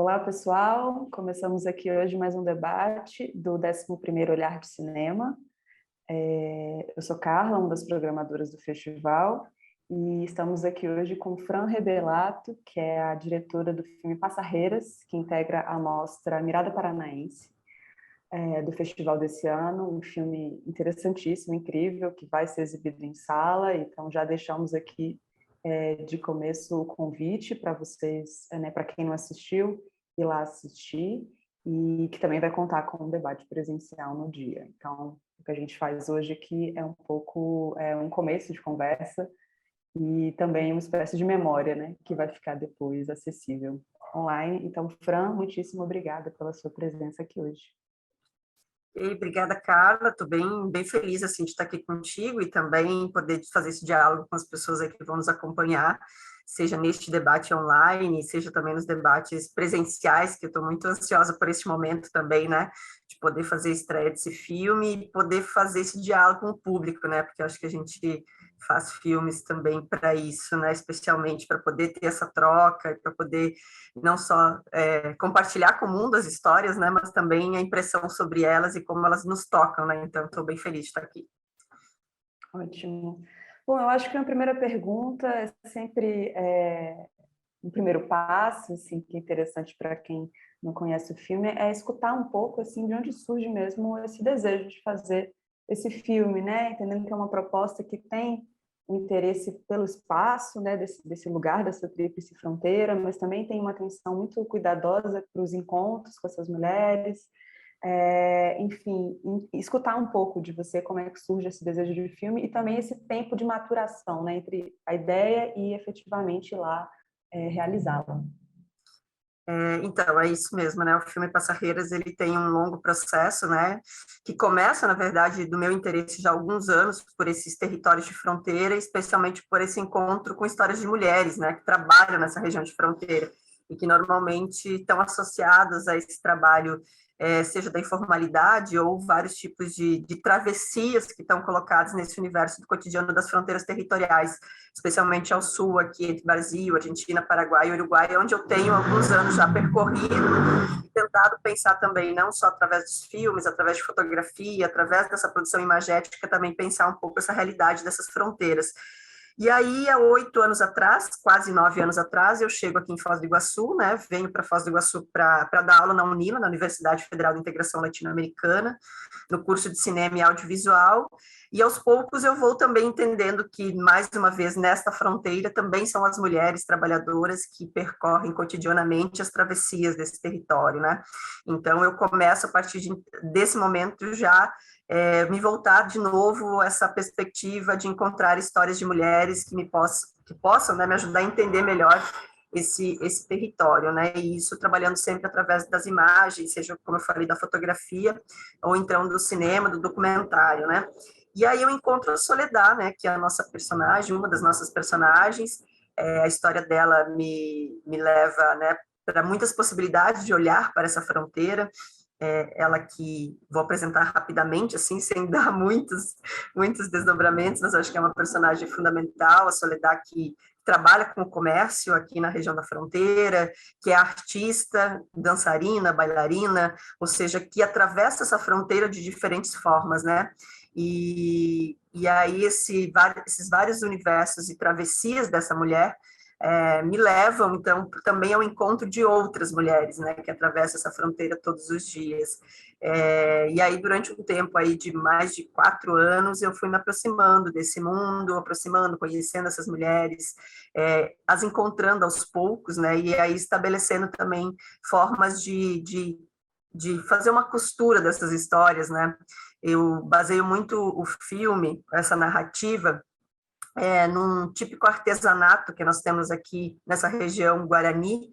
Olá, pessoal. Começamos aqui hoje mais um debate do 11º Olhar de Cinema. Eu sou Carla, uma das programadoras do festival, e estamos aqui hoje com Fran Rebelato, que é a diretora do filme Passarreiras, que integra a mostra Mirada Paranaense, do festival desse ano. Um filme interessantíssimo, incrível, que vai ser exibido em sala. Então já deixamos aqui de começo o convite para vocês, para quem não assistiu, ir lá assistir, e que também vai contar com um debate presencial no dia. Então, o que a gente faz hoje aqui é um pouco um começo de conversa e também uma espécie de memória, né, que vai ficar depois acessível online. Então, Fran, muitíssimo obrigada pela sua presença aqui hoje. E obrigada, Carla. Estou bem feliz assim, de estar aqui contigo e também poder fazer esse diálogo com as pessoas aí que vão nos acompanhar, seja neste debate online, seja também nos debates presenciais, que eu estou muito ansiosa por este momento também, né, de poder fazer a estreia desse filme e poder fazer esse diálogo com o público, né, porque eu acho que a gente faz filmes também para isso, né, especialmente para poder ter essa troca e para poder não só compartilhar com o mundo as histórias, né, mas também a impressão sobre elas e como elas nos tocam, né, então estou bem feliz de estar aqui. Ótimo. Bom, eu acho que a primeira pergunta é sempre um primeiro passo, assim, que é interessante para quem não conhece o filme, é escutar um pouco, assim, de onde surge mesmo esse desejo de fazer esse filme, né, entendendo que é uma proposta que tem um interesse pelo espaço, né, desse lugar, dessa tríplice fronteira, mas também tem uma atenção muito cuidadosa para os encontros com essas mulheres. Enfim, escutar um pouco de você, como é que surge esse desejo de filme e também esse tempo de maturação, né, entre a ideia e efetivamente ir lá realizá-la. Então, é isso mesmo, né? O filme Passarreiras, ele tem um longo processo, né? Que começa, na verdade, do meu interesse já há alguns anos por esses territórios de fronteira, especialmente por esse encontro com histórias de mulheres, né? Que trabalham nessa região de fronteira e que normalmente estão associadas a esse trabalho, seja da informalidade ou vários tipos de travessias que estão colocadas nesse universo do cotidiano das fronteiras territoriais, especialmente ao sul, aqui entre Brasil, Argentina, Paraguai e Uruguai, onde eu tenho alguns anos já percorrido e tentado pensar também, não só através dos filmes, através de fotografia, através dessa produção imagética, também pensar um pouco essa realidade dessas fronteiras. E aí, há 8 anos atrás, quase 9 anos atrás, eu chego aqui em Foz do Iguaçu, né? Venho para Foz do Iguaçu para dar aula na UNILA, na Universidade Federal de Integração Latino-Americana, no curso de Cinema e Audiovisual, e aos poucos eu vou também entendendo que, mais uma vez, nesta fronteira também são as mulheres trabalhadoras que percorrem cotidianamente as travessias desse território, né? Então, eu começo, a partir desse momento, já me voltar de novo essa perspectiva de encontrar histórias de mulheres que possam, né, me ajudar a entender melhor esse território, né, e isso trabalhando sempre através das imagens, seja, como eu falei, da fotografia, ou então do cinema, do documentário, né. E aí eu encontro a Soledad, né, que é a nossa personagem, uma das nossas personagens. A história dela me leva, né, para muitas possibilidades de olhar para essa fronteira. Ela que vou apresentar rapidamente, assim, sem dar muitos desdobramentos, mas acho que é uma personagem fundamental, a Soledad, que trabalha com o comércio aqui na região da fronteira, que é artista, dançarina, bailarina, ou seja, que atravessa essa fronteira de diferentes formas, né? E aí esses vários universos e travessias dessa mulher me levam, então, também ao encontro de outras mulheres, né, que atravessam essa fronteira todos os dias. E aí, durante um tempo aí de mais de 4 anos, eu fui me aproximando desse mundo, conhecendo essas mulheres, as encontrando aos poucos, né, e aí estabelecendo também formas de fazer uma costura dessas histórias, né. Eu baseio muito o filme, essa narrativa, num típico artesanato que nós temos aqui nessa região Guarani,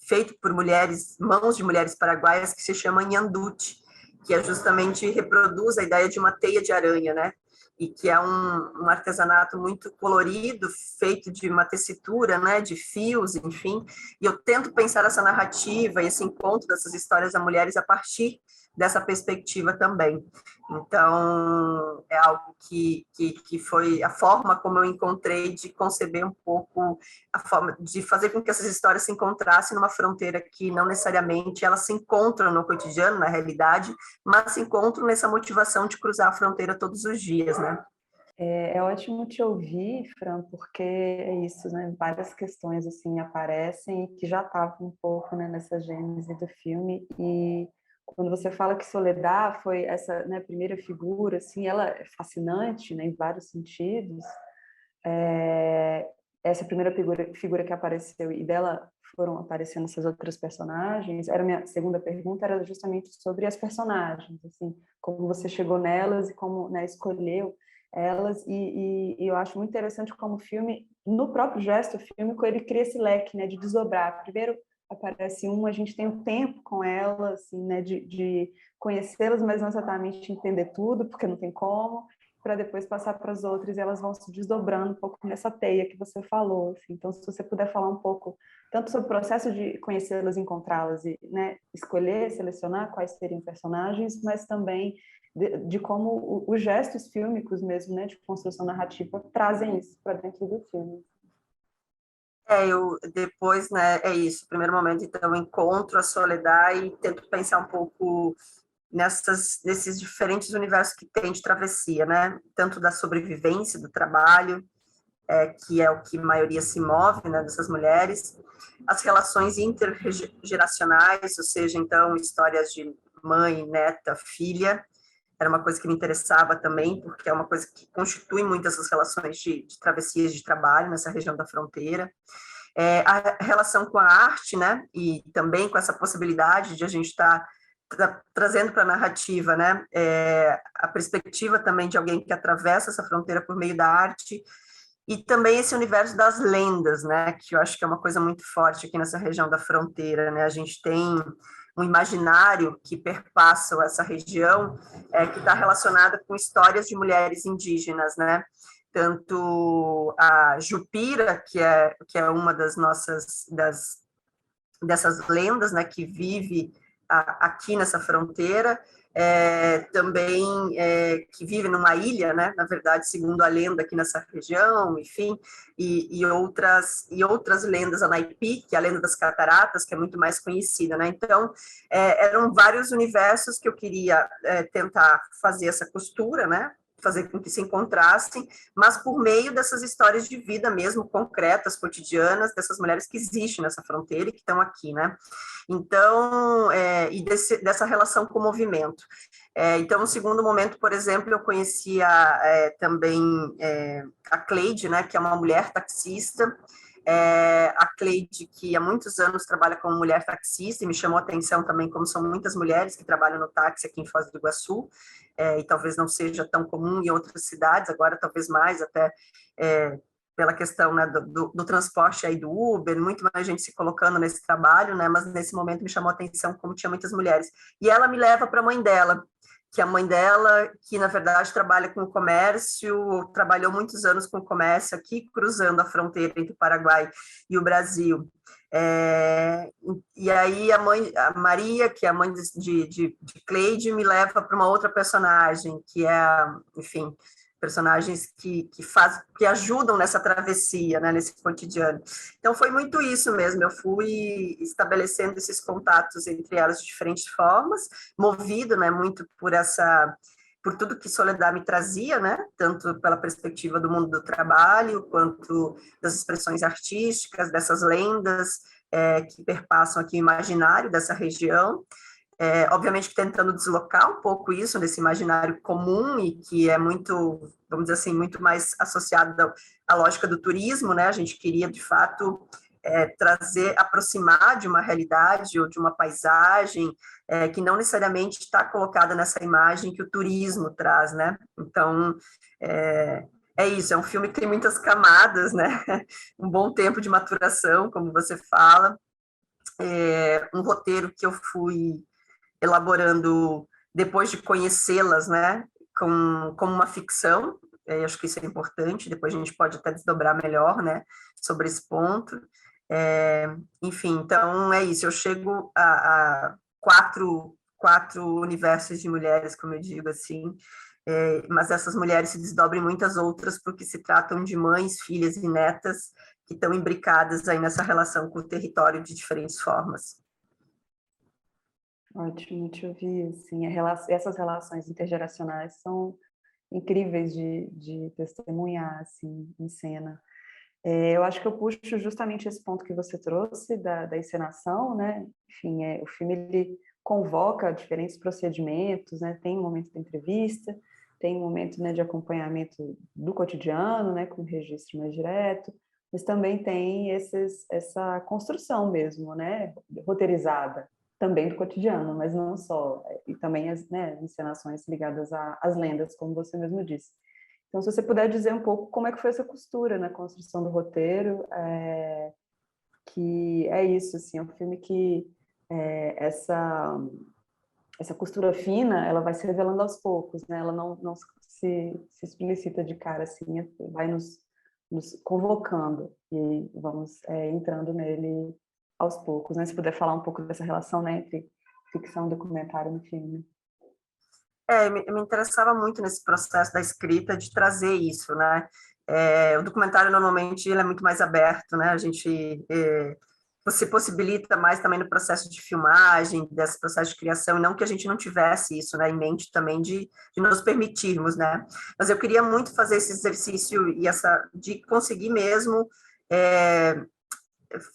feito por mãos de mulheres paraguaias, que se chama Nhanduti, que justamente reproduz a ideia de uma teia de aranha, né? E que é um artesanato muito colorido, feito de uma tessitura, né, de fios, enfim. E eu tento pensar essa narrativa e esse encontro dessas histórias a mulheres a partir dessa perspectiva também. Então, é algo que foi a forma como eu encontrei de conceber um pouco a forma de fazer com que essas histórias se encontrassem numa fronteira que não necessariamente elas se encontram no cotidiano, na realidade, mas se encontram nessa motivação de cruzar a fronteira todos os dias, né? É ótimo te ouvir, Fran, porque é isso, né? Várias questões assim aparecem e que já estavam um pouco, né, nessa gênese do filme. E quando você fala que Soledad foi essa, né, primeira figura, assim, ela é fascinante, né, em vários sentidos. É, essa primeira figura que apareceu e dela foram aparecendo essas outras personagens. Era a minha segunda pergunta, era justamente sobre as personagens, assim, como você chegou nelas e como, né, escolheu elas. E eu acho muito interessante como o filme, no próprio gesto fílmico, ele cria esse leque, né, de desdobrar. Primeiro aparece uma, a gente tem um tempo com elas, assim, né, de conhecê-las, mas não exatamente entender tudo, porque não tem como, para depois passar para as outras e elas vão se desdobrando um pouco nessa teia que você falou. Assim. Então, se você puder falar um pouco tanto sobre o processo de conhecê-las, encontrá-las e, né, escolher, selecionar quais seriam personagens, mas também de como os gestos fílmicos mesmo, né, de construção narrativa, trazem isso para dentro do filme. Eu depois, né, é isso, primeiro momento, então, eu encontro a Soledad e tento pensar um pouco nesses diferentes universos que tem de travessia, né, tanto da sobrevivência, do trabalho, que é o que a maioria se move, né, dessas mulheres, as relações intergeracionais, ou seja, então, histórias de mãe, neta, filha, era uma coisa que me interessava também, porque é uma coisa que constitui muito essas relações de travessias de trabalho nessa região da fronteira. A relação com a arte, né, e também com essa possibilidade de a gente estar trazendo para a narrativa, né, a perspectiva também de alguém que atravessa essa fronteira por meio da arte, e também esse universo das lendas, né, que eu acho que é uma coisa muito forte aqui nessa região da fronteira, né, a gente tem um imaginário que perpassa essa região, que está relacionada com histórias de mulheres indígenas, né, tanto a Jupira, que é uma das nossas, dessas lendas, né, que vive aqui nessa fronteira, também que vive numa ilha, né, na verdade, segundo a lenda aqui nessa região, enfim, e outras lendas, a Naipi, que é a lenda das cataratas, que é muito mais conhecida, né, então, eram vários universos que eu queria tentar fazer essa costura, né, fazer com que se encontrassem, mas por meio dessas histórias de vida mesmo, concretas, cotidianas, dessas mulheres que existem nessa fronteira e que estão aqui, né? Então, dessa relação com o movimento. Então, no segundo momento, por exemplo, eu conhecia também a Cleide, né, que é uma mulher taxista, a Cleide, que há muitos anos trabalha como mulher taxista, e me chamou a atenção também como são muitas mulheres que trabalham no táxi aqui em Foz do Iguaçu, e talvez não seja tão comum em outras cidades, agora talvez mais, até pela questão, né, do transporte aí do Uber, muito mais gente se colocando nesse trabalho, né, mas nesse momento me chamou a atenção como tinha muitas mulheres. E ela me leva para a mãe dela, que a mãe dela, que na verdade trabalha com o comércio, trabalhou muitos anos com o comércio aqui, cruzando a fronteira entre o Paraguai e o Brasil. E aí a Maria, que é a mãe de Cleide, me leva para uma outra personagem, que é, enfim, personagens que ajudam nessa travessia, né, nesse cotidiano. Então, foi muito isso mesmo, eu fui estabelecendo esses contatos entre elas de diferentes formas, movido, né, muito por tudo que Soledad me trazia, né, tanto pela perspectiva do mundo do trabalho, quanto das expressões artísticas, dessas lendas que perpassam aqui o imaginário dessa região, obviamente que tentando deslocar um pouco isso nesse imaginário comum e que é muito, vamos dizer assim, muito mais associado à lógica do turismo, né? A gente queria, de fato, trazer, aproximar de uma realidade ou de uma paisagem que não necessariamente está colocada nessa imagem que o turismo traz, né? Então, isso, é um filme que tem muitas camadas, né? Um bom tempo de maturação, como você fala, um roteiro que eu fui elaborando depois de conhecê-las, né, como uma ficção, acho que isso é importante, depois a gente pode até desdobrar melhor, né, sobre esse ponto. Enfim, então é isso, eu chego a quatro universos de mulheres, como eu digo assim, mas essas mulheres se desdobram em muitas outras, porque se tratam de mães, filhas e netas que estão imbricadas aí nessa relação com o território de diferentes formas. Ótimo te ouvir, assim, essas relações intergeracionais são incríveis de testemunhar, assim, em cena. Eu acho que eu puxo justamente esse ponto que você trouxe da encenação, né? Enfim, o filme ele convoca diferentes procedimentos, né? Tem um momento da entrevista, tem um momento, né, de acompanhamento do cotidiano, né, com registro mais direto, mas também tem essa construção mesmo, né, roteirizada, também do cotidiano, mas não só, e também as, né, encenações ligadas às lendas, como você mesmo disse. Então, se você puder dizer um pouco como é que foi essa costura na construção do roteiro, que é isso, assim, é um filme que essa costura fina, ela vai se revelando aos poucos, né? Ela não se explicita de cara, assim, vai nos convocando e vamos entrando nele aos poucos, né? Se puder falar um pouco dessa relação, né, entre ficção e documentário no filme. Me interessava muito nesse processo da escrita de trazer isso, né? O documentário normalmente ele é muito mais aberto, né? A gente você possibilita mais também no processo de filmagem, desse processo de criação, e não que a gente não tivesse isso, né, em mente também de nos permitirmos, né? Mas eu queria muito fazer esse exercício e de conseguir mesmo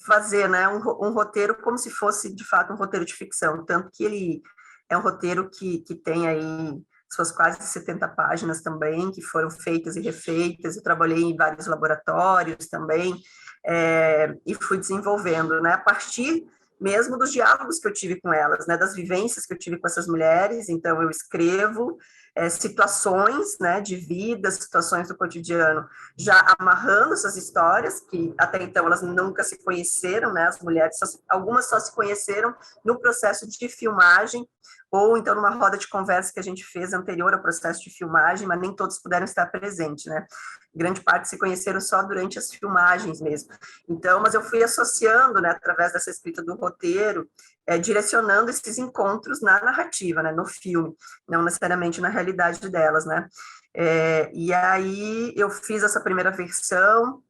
fazer, né, um roteiro como se fosse de fato um roteiro de ficção, tanto que ele é um roteiro que tem aí suas quase 70 páginas também, que foram feitas e refeitas. Eu trabalhei em vários laboratórios também, e fui desenvolvendo, né, a partir mesmo dos diálogos que eu tive com elas, né, das vivências que eu tive com essas mulheres. Então, eu escrevo situações, né, de vida, situações do cotidiano, já amarrando essas histórias, que até então elas nunca se conheceram, né, as mulheres, algumas só se conheceram no processo de filmagem, ou então numa roda de conversa que a gente fez anterior ao processo de filmagem, mas nem todos puderam estar presentes, né? Grande parte se conheceram só durante as filmagens mesmo. Então, mas eu fui associando, né, através dessa escrita do roteiro, direcionando esses encontros na narrativa, né, no filme, não necessariamente na realidade delas, né? E aí eu fiz essa primeira versão,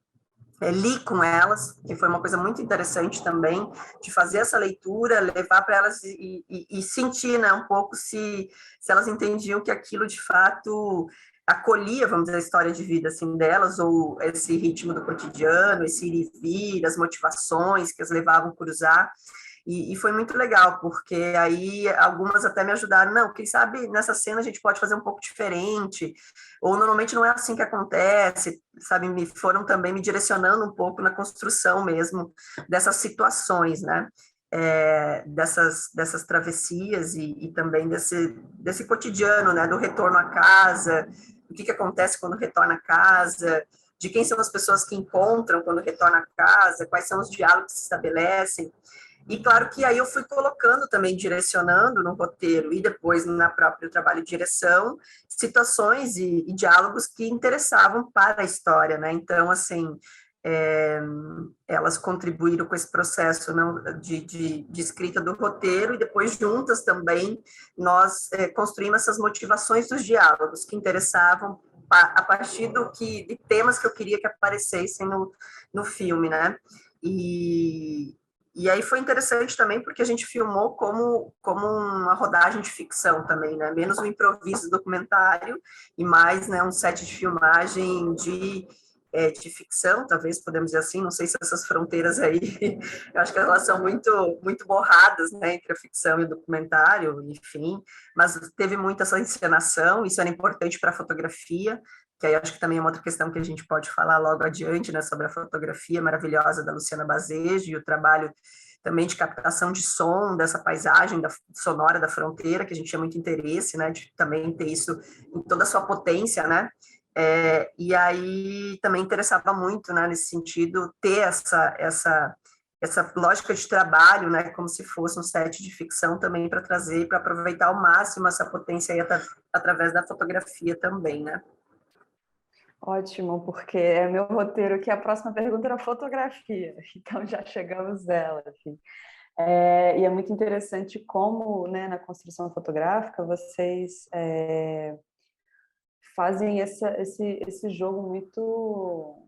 li com elas, que foi uma coisa muito interessante também, de fazer essa leitura, levar para elas e sentir, né, um pouco se elas entendiam que aquilo de fato acolhia, vamos dizer, a história de vida assim delas, ou esse ritmo do cotidiano, esse ir e vir, as motivações que as levavam a cruzar. E foi muito legal, porque aí algumas até me ajudaram. Não, quem sabe nessa cena a gente pode fazer um pouco diferente, ou normalmente não é assim que acontece, sabe? Me foram também me direcionando um pouco na construção mesmo dessas situações, né? Dessas travessias e também desse cotidiano, né? Do retorno à casa, o que acontece quando retorna à casa, de quem são as pessoas que encontram quando retorna à casa, quais são os diálogos que se estabelecem. E claro que aí eu fui colocando também, direcionando no roteiro e depois na próprio trabalho de direção, situações e diálogos que interessavam para a história, né? Então, assim, elas contribuíram com esse processo, não, de escrita do roteiro, e depois juntas também nós construímos essas motivações dos diálogos que interessavam a partir de temas que eu queria que aparecessem no filme, né? E aí foi interessante também porque a gente filmou como uma rodagem de ficção também, né? Menos um improviso documentário e mais, né, um set de filmagem de ficção, talvez podemos dizer assim. Não sei se essas fronteiras aí, eu acho que elas são muito borradas, né, entre a ficção e o documentário, enfim. Mas teve muita essa encenação, isso era importante para a fotografia, que aí acho que também é uma outra questão que a gente pode falar logo adiante, né, sobre a fotografia maravilhosa da Luciana Bazejo e o trabalho também de captação de som dessa paisagem sonora da fronteira, que a gente tinha muito interesse, né, de também ter isso em toda a sua potência, né, e aí também interessava muito, né, nesse sentido, ter essa lógica de trabalho, né, como se fosse um set de ficção também para trazer, para aproveitar ao máximo essa potência aí através da fotografia também, né. Ótimo, porque é meu roteiro que a próxima pergunta era fotografia, então já chegamos nela, assim. E é muito interessante como, né, na construção fotográfica, vocês fazem esse jogo muito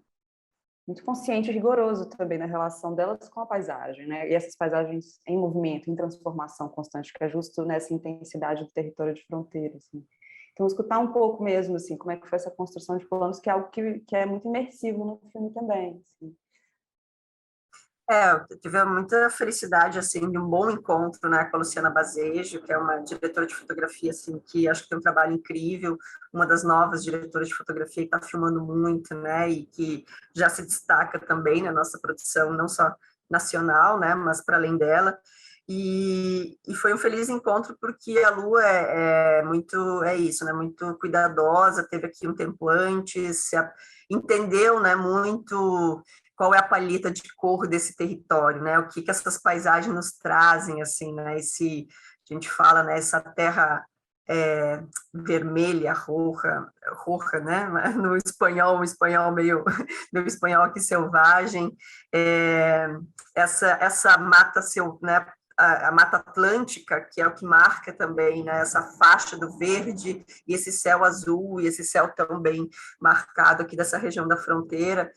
consciente e rigoroso também na relação delas com a paisagem, né? E essas paisagens em movimento, em transformação constante, que é justo nessa intensidade do território de fronteira, assim. Então, escutar um pouco mesmo, assim, como é que foi essa construção de planos, que é algo que é muito imersivo no filme também, assim. Eu tive muita felicidade, assim, de um bom encontro, né, com a Luciana Bazejo, que é uma diretora de fotografia, assim, que acho que tem um trabalho incrível, uma das novas diretoras de fotografia que está filmando muito, né, e que já se destaca também na nossa produção, não só nacional, né, mas para além dela. E foi um feliz encontro porque a Lu é isso, né, muito cuidadosa, teve aqui um tempo antes, entendeu, né, muito qual é a paleta de cor desse território, né? O que essas paisagens nos trazem, assim, né? A gente fala, né? Essa terra vermelha, roxa, né? No espanhol, um espanhol meio, meu espanhol aqui selvagem, essa mata né? A Mata Atlântica, que é o que marca também, né, essa faixa do verde e esse céu azul e esse céu tão bem marcado aqui dessa região da fronteira.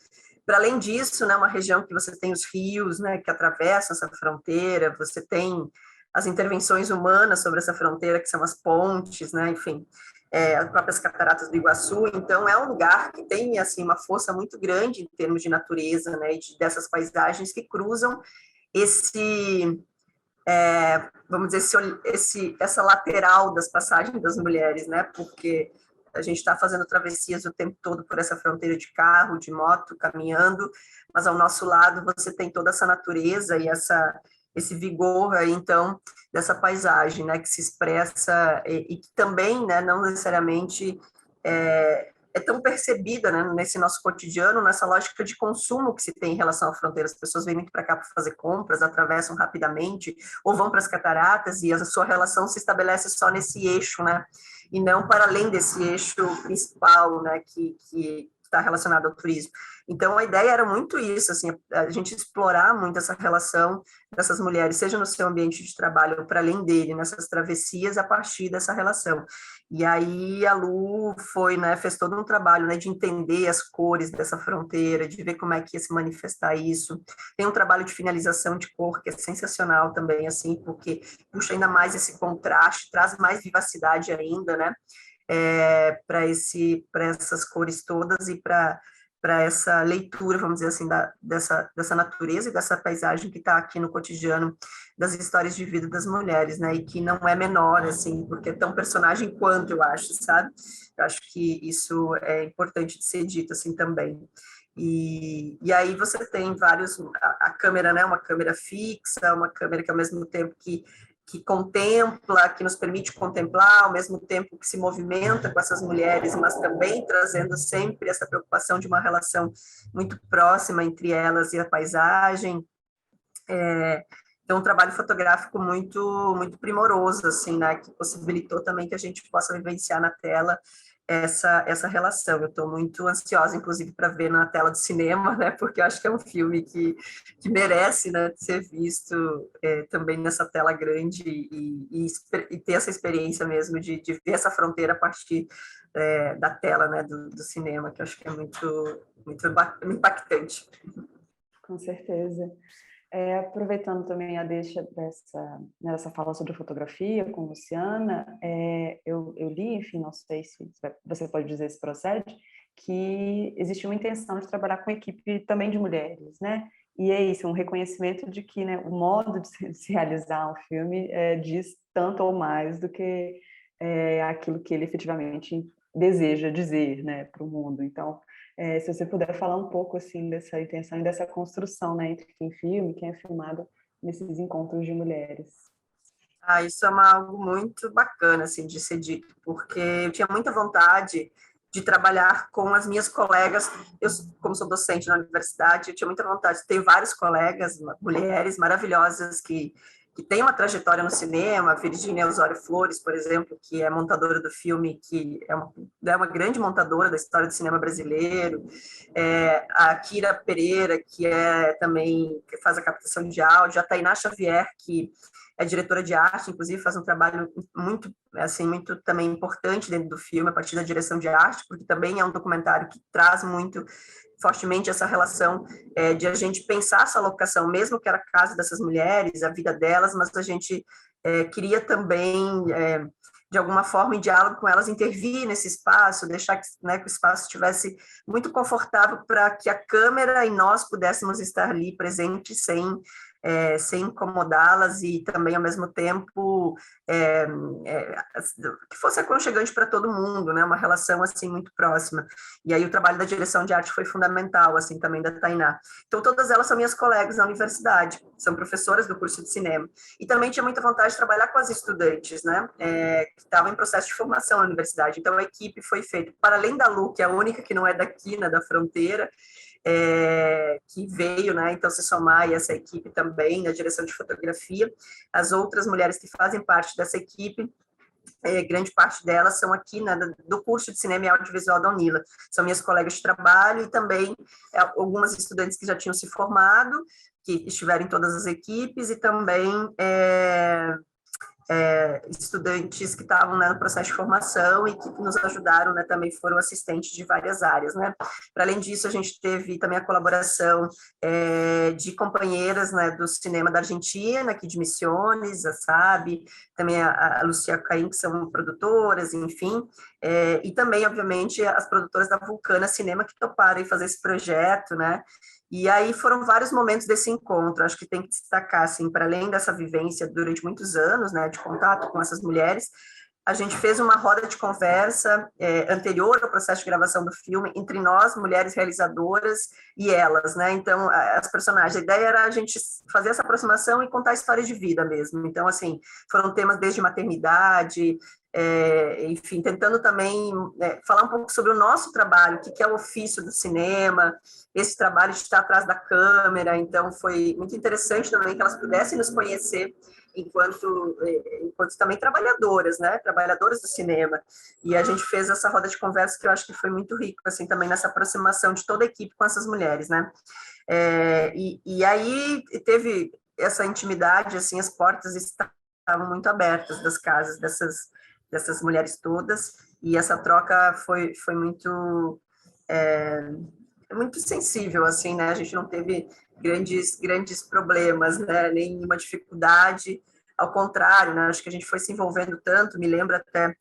Para além disso, né, uma região que você tem os rios, né, que atravessam essa fronteira, você tem as intervenções humanas sobre essa fronteira, que são as pontes, né, enfim, as próprias cataratas do Iguaçu. Então, é um lugar que tem assim uma força muito grande em termos de natureza, né, e dessas paisagens que cruzam esse vamos dizer, essa lateral das passagens das mulheres, né? Porque a gente está fazendo travessias o tempo todo por essa fronteira de carro, de moto, caminhando, mas ao nosso lado você tem toda essa natureza e esse vigor aí, então, dessa paisagem, né? Que se expressa e que também, né? Não necessariamente é tão percebida, né, nesse nosso cotidiano, nessa lógica de consumo que se tem em relação à fronteira. As pessoas vêm muito para cá para fazer compras, atravessam rapidamente, ou vão para as cataratas, e a sua relação se estabelece só nesse eixo, né, e não para além desse eixo principal, né, que está relacionado ao turismo. Então, a ideia era muito isso, assim, a gente explorar muito essa relação dessas mulheres, seja no seu ambiente de trabalho ou para além dele, nessas travessias, a partir dessa relação. E aí a Lu foi, né, fez todo um trabalho, né, de entender as cores dessa fronteira, de ver como é que ia se manifestar isso. Tem um trabalho de finalização de cor que é sensacional também, assim, porque puxa ainda mais esse contraste, traz mais vivacidade ainda, né, para essas cores todas e para essa leitura, vamos dizer assim, dessa natureza e dessa paisagem que está aqui no cotidiano das histórias de vida das mulheres, né, e que não é menor, assim, porque é tão personagem quanto, eu acho, sabe? Eu acho que isso é importante de ser dito, assim, também. E aí você tem vários, a câmera, né, uma câmera fixa, uma câmera que ao mesmo tempo que contempla, que nos permite contemplar, ao mesmo tempo que se movimenta com essas mulheres, mas também trazendo sempre essa preocupação de uma relação muito próxima entre elas e a paisagem. Então, um trabalho fotográfico muito primoroso, assim, né, que possibilitou também que a gente possa vivenciar na tela essa relação. Eu estou muito ansiosa, inclusive, para ver na tela do cinema, né, porque eu acho que é um filme que merece, né, ser visto também nessa tela grande e ter essa experiência mesmo de ver essa fronteira a partir da tela, né, do cinema, que eu acho que é muito impactante. Com certeza. Aproveitando também a deixa nessa fala sobre fotografia com Luciana, eu li, enfim, não sei se você pode dizer se procede, que existe uma intenção de trabalhar com equipe também de mulheres, né? E é isso, um reconhecimento de que, né, o modo de se realizar um filme diz tanto ou mais do que aquilo que ele efetivamente deseja dizer, né, para o mundo. Então, se você puder falar um pouco assim dessa intenção e dessa construção, né, entre quem filma e quem é filmado nesses encontros de mulheres. Isso é algo muito bacana, assim, de ser dito, porque eu tinha muita vontade de trabalhar com as minhas colegas. Eu, como sou docente na universidade, eu tinha muita vontade de ter várias colegas, mulheres maravilhosas que que tem uma trajetória no cinema, a Virginia Osório Flores, por exemplo, que é montadora do filme, que é uma grande montadora da história do cinema brasileiro, a Kira Pereira, que também que faz a captação de áudio, a Tainá Xavier, que é diretora de arte, inclusive faz um trabalho muito, assim, muito também importante dentro do filme, a partir da direção de arte, porque também é um documentário que traz muito fortemente essa relação de a gente pensar essa locação, mesmo que era a casa dessas mulheres, a vida delas, mas a gente queria também, de alguma forma, em diálogo com elas, intervir nesse espaço, deixar que, né, que o espaço estivesse muito confortável para que a câmera e nós pudéssemos estar ali presentes sem incomodá-las e também, ao mesmo tempo, que fosse aconchegante para todo mundo, né? Uma relação, assim, muito próxima. E aí o trabalho da direção de arte foi fundamental, assim, também da Tainá. Então, todas elas são minhas colegas na universidade, são professoras do curso de cinema. E também tinha muita vontade de trabalhar com as estudantes, né? Que estavam em processo de formação na universidade. Então, a equipe foi feita, para além da Lu, que é a única que não é daqui, né, da fronteira, que veio, né, então se somar a essa equipe também na direção de fotografia, as outras mulheres que fazem parte dessa equipe, grande parte delas são aqui, né, do curso de cinema e audiovisual da Unila, são minhas colegas de trabalho e também algumas estudantes que já tinham se formado, que estiveram em todas as equipes e também estudantes que estavam, né, no processo de formação e que nos ajudaram, né, também foram assistentes de várias áreas, né. Para além disso, a gente teve também a colaboração de companheiras, né, do cinema da Argentina, aqui de Misiones, a Sabe, também a Lucia Caim, que são produtoras, enfim, e também, obviamente, as produtoras da Vulcana Cinema que toparam fazer esse projeto, né. E aí foram vários momentos desse encontro, acho que tem que destacar, assim, para além dessa vivência durante muitos anos, né, de contato com essas mulheres, a gente fez uma roda de conversa anterior ao processo de gravação do filme, entre nós, mulheres realizadoras, e elas, né, então, as personagens, a ideia era a gente fazer essa aproximação e contar histórias de vida mesmo, então, assim, foram temas desde maternidade, enfim, tentando também falar um pouco sobre o nosso trabalho, o que é o ofício do cinema, esse trabalho de estar atrás da câmera, então foi muito interessante também que elas pudessem nos conhecer enquanto também trabalhadoras, né, trabalhadoras do cinema, e a gente fez essa roda de conversa que eu acho que foi muito rico, assim, também nessa aproximação de toda a equipe com essas mulheres, né, e aí teve essa intimidade, assim, as portas estavam muito abertas das casas dessas mulheres todas, e essa troca foi muito sensível, assim, né? A gente não teve grandes problemas, né? Nenhuma dificuldade, ao contrário, né? Acho que a gente foi se envolvendo tanto, me lembro até,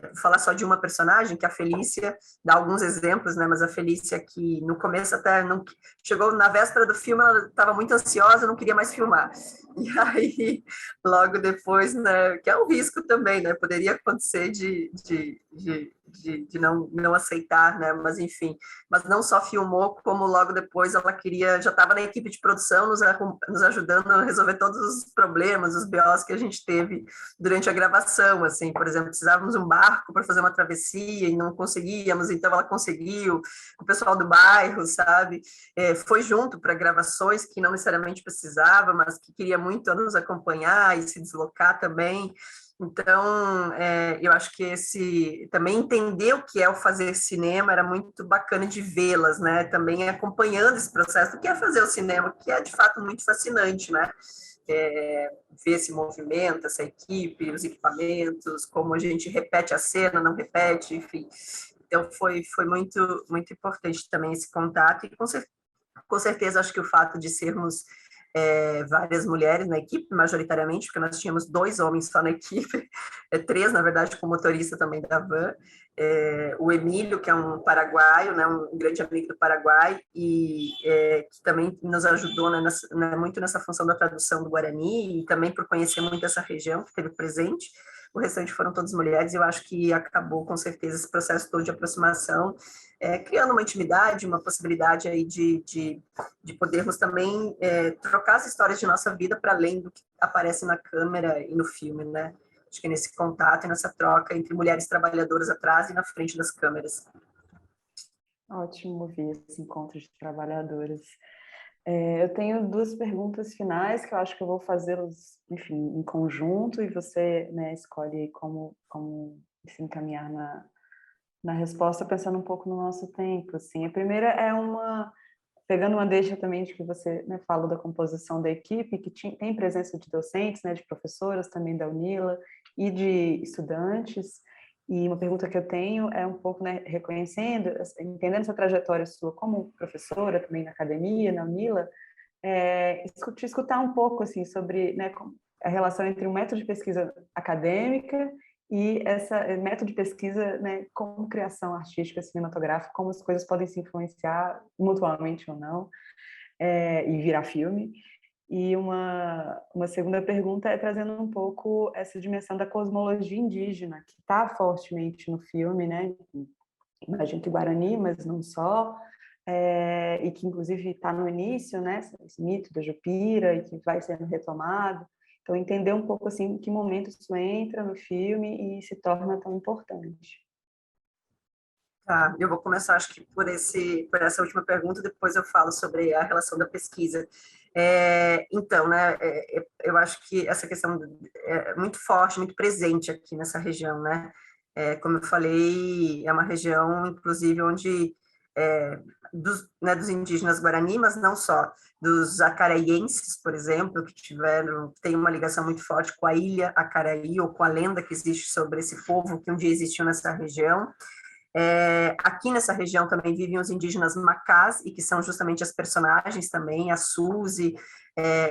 vou falar só de uma personagem, que é a Felícia, dá alguns exemplos, né? Mas a Felícia, que no começo até não chegou na véspera do filme, ela estava muito ansiosa, não queria mais filmar. E aí, logo depois, né? Que é um risco também, né? Poderia acontecer de não aceitar, né? Mas enfim, mas não só filmou, como logo depois ela queria, já estava na equipe de produção, nos ajudando a resolver todos os problemas, os BOs que a gente teve durante a gravação, assim, por exemplo, precisávamos de um barco para fazer uma travessia e não conseguíamos, então ela conseguiu, o pessoal do bairro, sabe, foi junto para gravações que não necessariamente precisava, mas que queria muito nos acompanhar e se deslocar também. Então, eu acho que também entender o que é o fazer cinema era muito bacana de vê-las, né? Também acompanhando esse processo, o que é fazer o cinema, que é de fato muito fascinante, né? Ver esse movimento, essa equipe, os equipamentos, como a gente repete a cena, não repete, enfim. Então, foi muito importante também esse contato, e com certeza acho que o fato de sermos várias mulheres na equipe, majoritariamente, porque nós tínhamos 2 homens só na equipe, 3, na verdade, com o motorista também da van, o Emílio, que é um paraguaio, né, um grande amigo do Paraguai, e que também nos ajudou, né, muito nessa função da tradução do Guarani, e também por conhecer muito essa região, que esteve presente. O restante foram todas mulheres, e eu acho que acabou, com certeza, esse processo todo de aproximação, criando uma intimidade, uma possibilidade aí de podermos também trocar as histórias de nossa vida para além do que aparece na câmera e no filme, né? Acho que é nesse contato e nessa troca entre mulheres trabalhadoras atrás e na frente das câmeras. Ótimo ver esse encontro de trabalhadoras. Eu tenho duas perguntas finais que eu acho que eu vou fazê-las, enfim, em conjunto e você, né, escolhe como se encaminhar na resposta, pensando um pouco no nosso tempo, assim. A primeira é pegando uma deixa também de que você, né, falou da composição da equipe, que tem presença de docentes, né, de professoras também da UNILA e de estudantes. E uma pergunta que eu tenho é um pouco, né, reconhecendo, entendendo essa trajetória sua como professora também na academia, na UNILA, escutar um pouco assim sobre, né, a relação entre o método de pesquisa acadêmica e essa método de pesquisa, né, como criação artística cinematográfica, como as coisas podem se influenciar mutuamente ou não, e virar filme. E uma segunda pergunta é trazendo um pouco essa dimensão da cosmologia indígena, que está fortemente no filme, né? Imagino que Guarani, mas não só, e que inclusive está no início, né? Esse mito da Jupira, e que vai sendo retomado. Então, entender um pouco assim, em que momento isso entra no filme e se torna tão importante. Tá, eu vou começar, acho que por essa última pergunta, depois eu falo sobre a relação da pesquisa. Então, né, eu acho que essa questão é muito forte, muito presente aqui nessa região, né? Como eu falei, é uma região, inclusive, onde né, dos indígenas Guarani, mas não só, dos acaraienses, por exemplo, que tem uma ligação muito forte com a ilha Acaraí, ou com a lenda que existe sobre esse povo que um dia existiu nessa região. Aqui nessa região também vivem os indígenas Macás, e que são justamente as personagens também, a Suzy,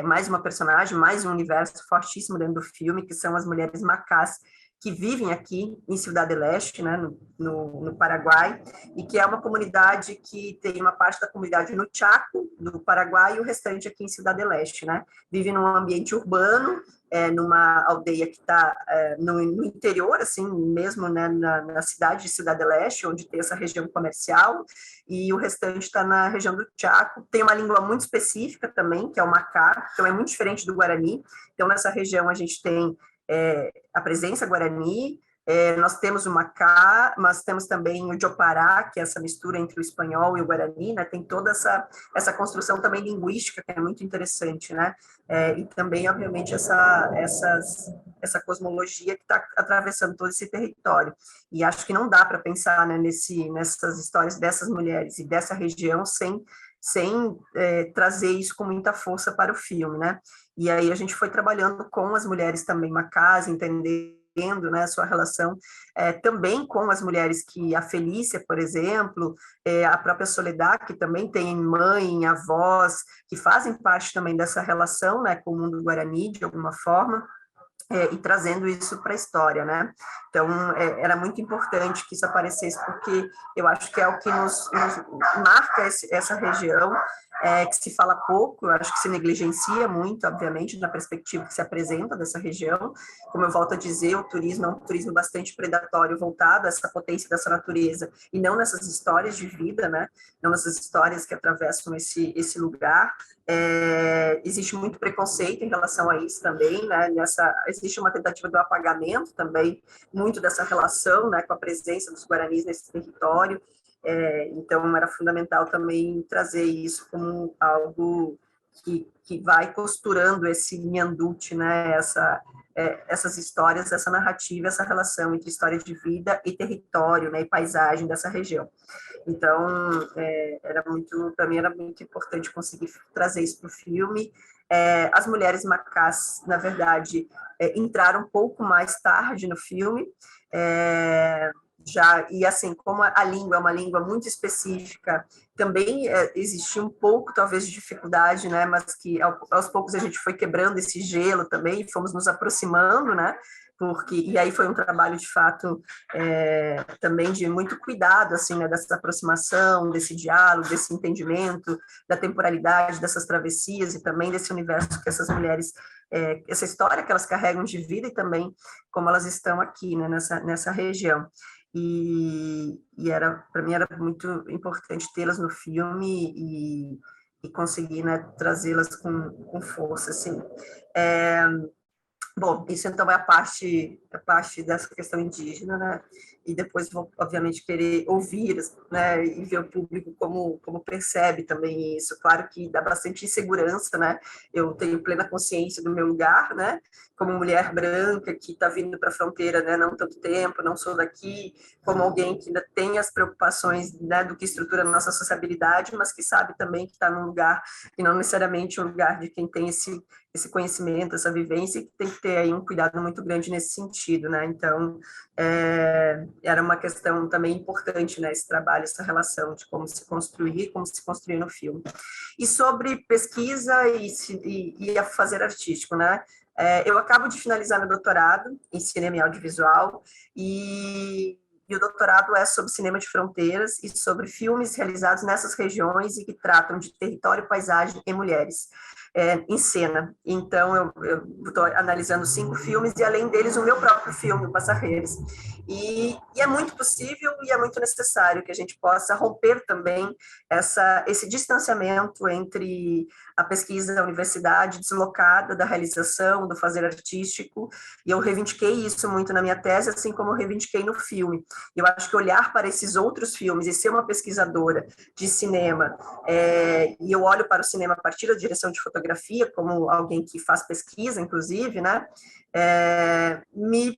mais uma personagem, mais um universo fortíssimo dentro do filme, que são as mulheres Macás, que vivem aqui em Ciudad del Este, né, no Paraguai, e que é uma comunidade que tem uma parte da comunidade no Chaco, do Paraguai, e o restante aqui em Ciudad del Este, né? Vive num ambiente urbano, numa aldeia que está no interior, assim, mesmo, né, na cidade de Ciudad del Este, onde tem essa região comercial, e o restante está na região do Chaco. Tem uma língua muito específica também, que é o Macá, então é muito diferente do Guarani. Então, nessa região, a gente tem a presença Guarani, nós temos o Macá, mas temos também o Jopará, que é essa mistura entre o espanhol e o Guarani, né? Tem toda essa construção também linguística, que é muito interessante, né? E também, obviamente, essa cosmologia que está atravessando todo esse território. E acho que não dá para pensar, né, nessas histórias dessas mulheres e dessa região sem trazer isso com muita força para o filme, né? E aí a gente foi trabalhando com as mulheres também Macás, entendendo, né, a sua relação também com as mulheres que a Felícia, por exemplo, a própria Soledad, que também tem mãe, avós, que fazem parte também dessa relação, né, com o mundo guarani, de alguma forma, e trazendo isso para a história, né? Então, era muito importante que isso aparecesse, porque eu acho que é o que nos marca essa região, que se fala pouco, eu acho que se negligencia muito, obviamente, na perspectiva que se apresenta dessa região. Como eu volto a dizer, o turismo é um turismo bastante predatório, voltado a essa potência dessa natureza, e não nessas histórias de vida, né? Não nessas histórias que atravessam esse lugar. Existe muito preconceito em relação a isso também, né? Existe uma tentativa do apagamento também, muito dessa relação, né, com a presença dos guaranis nesse território. Então, era fundamental também trazer isso como algo que vai costurando esse Nhandute, né, essas histórias, essa narrativa, essa relação entre história de vida e território, né, e paisagem dessa região. Então, para mim era muito importante conseguir trazer isso para o filme. As mulheres macás, na verdade, entraram um pouco mais tarde no filme, e assim, como a língua é uma língua muito específica, também existia um pouco, talvez, de dificuldade, né, mas que aos poucos a gente foi quebrando esse gelo também, fomos nos aproximando, né, e aí foi um trabalho, de fato, também de muito cuidado, assim, né, dessa aproximação, desse diálogo, desse entendimento, da temporalidade dessas travessias e também desse universo que essas mulheres, essa história que elas carregam de vida e também como elas estão aqui, né, nessa região. E para mim era muito importante tê-las no filme e conseguir, né, trazê-las com força, assim. Bom, isso então é a parte dessa questão indígena, né? e depois vou, obviamente, querer ouvir, né, e ver o público como percebe também isso. Claro que dá bastante insegurança, né? Eu tenho plena consciência do meu lugar, né? Como mulher branca que está vindo para a fronteira, né? Não tanto tempo, não sou daqui, como alguém que ainda tem as preocupações, né, do que estrutura a nossa sociabilidade, mas que sabe também que está num lugar que não necessariamente é um lugar de quem tem esse conhecimento, essa vivência, e que tem que ter aí um cuidado muito grande nesse sentido, né? Então, era uma questão também importante, né, esse trabalho, essa relação de como se construir no filme. E sobre pesquisa e a fazer artístico, né? Eu acabo de finalizar meu doutorado em cinema e audiovisual, e o doutorado é sobre cinema de fronteiras e sobre filmes realizados nessas regiões e que tratam de território, paisagem e mulheres em cena. Então, eu estou analisando 5 filmes e, além deles, o meu próprio filme, o Passarreiras. E é muito possível e é muito necessário que a gente possa romper também esse distanciamento entre a pesquisa da universidade deslocada da realização, do fazer artístico, e eu reivindiquei isso muito na minha tese, assim como eu reivindiquei no filme. Eu acho que olhar para esses outros filmes e ser uma pesquisadora de cinema, e eu olho para o cinema a partir da direção de fotografia, como alguém que faz pesquisa, inclusive, né, me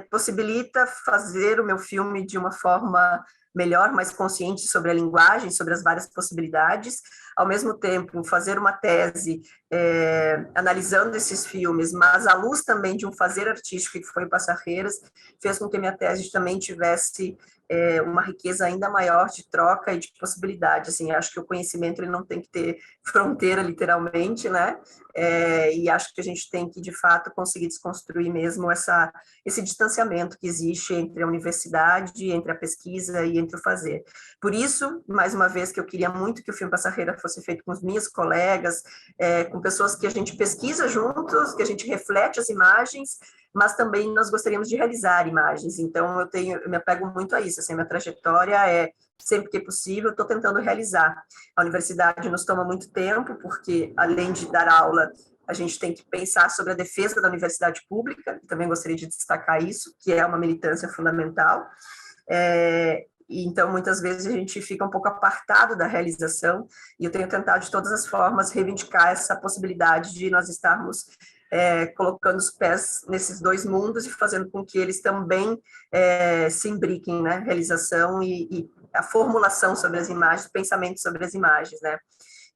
possibilita fazer o meu filme de uma forma melhor, mais consciente sobre a linguagem, sobre as várias possibilidades, ao mesmo tempo fazer uma tese analisando esses filmes, mas à luz também de um fazer artístico que foi o Passarreiras, fez com que a minha tese também tivesse uma riqueza ainda maior de troca e de possibilidade. Assim, acho que o conhecimento ele não tem que ter fronteira, literalmente, né? E acho que a gente tem que, de fato, conseguir desconstruir mesmo esse distanciamento que existe entre a universidade, entre a pesquisa e entre o fazer. Por isso, mais uma vez, que eu queria muito que o filme Passarreira fosse feito com os meus colegas, com pessoas que a gente pesquisa juntos, que a gente reflete as imagens, mas também nós gostaríamos de realizar imagens. Então, eu me apego muito a isso. Assim, minha trajetória sempre que é possível, estou tentando realizar. A universidade nos toma muito tempo, porque, além de dar aula, a gente tem que pensar sobre a defesa da universidade pública, também gostaria de destacar isso, que é uma militância fundamental. Então, muitas vezes, a gente fica um pouco apartado da realização, e eu tenho tentado, de todas as formas, reivindicar essa possibilidade de nós estarmos colocando os pés nesses dois mundos e fazendo com que eles também se imbriquem, né? Realização e a formulação sobre as imagens, o pensamento sobre as imagens, né?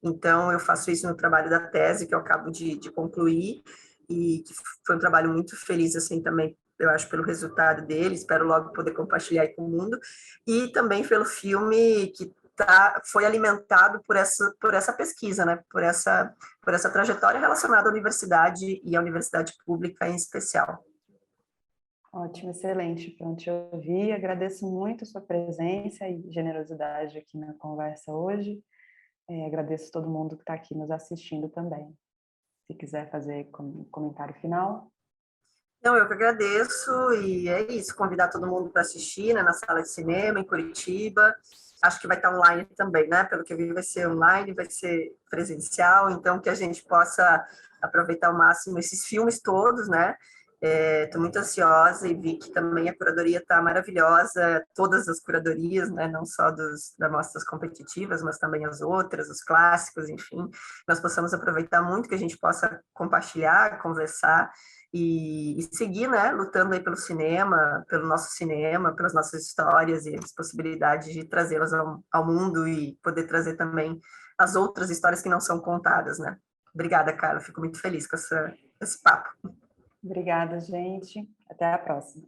Então, eu faço isso no trabalho da tese, que eu acabo de concluir, e que foi um trabalho muito feliz, assim, também, eu acho, pelo resultado dele, espero logo poder compartilhar aí com o mundo, e também pelo filme que foi alimentado por essa pesquisa, né? Por essa trajetória relacionada à universidade e à universidade pública em especial. Ótimo, excelente. Pronto, te ouvi. Agradeço muito a sua presença e generosidade aqui na conversa hoje. Agradeço a todo mundo que está aqui nos assistindo também. Se quiser fazer comentário final. Não, eu que agradeço, e é isso, convidar todo mundo para assistir, né, na sala de cinema, em Curitiba. Acho que vai estar online também, né? Pelo que eu vi, vai ser online, vai ser presencial, então que a gente possa aproveitar ao máximo esses filmes todos, né? Estou muito ansiosa e vi que também a curadoria está maravilhosa, todas as curadorias, né? Não só das mostras competitivas, mas também as outras, os clássicos, enfim. Nós possamos aproveitar muito, que a gente possa compartilhar, conversar, e seguir, né, lutando aí pelo cinema, pelo nosso cinema, pelas nossas histórias e as possibilidades de trazê-las ao mundo e poder trazer também as outras histórias que não são contadas, né? Obrigada, Carla, fico muito feliz com esse papo. Obrigada, gente. Até a próxima.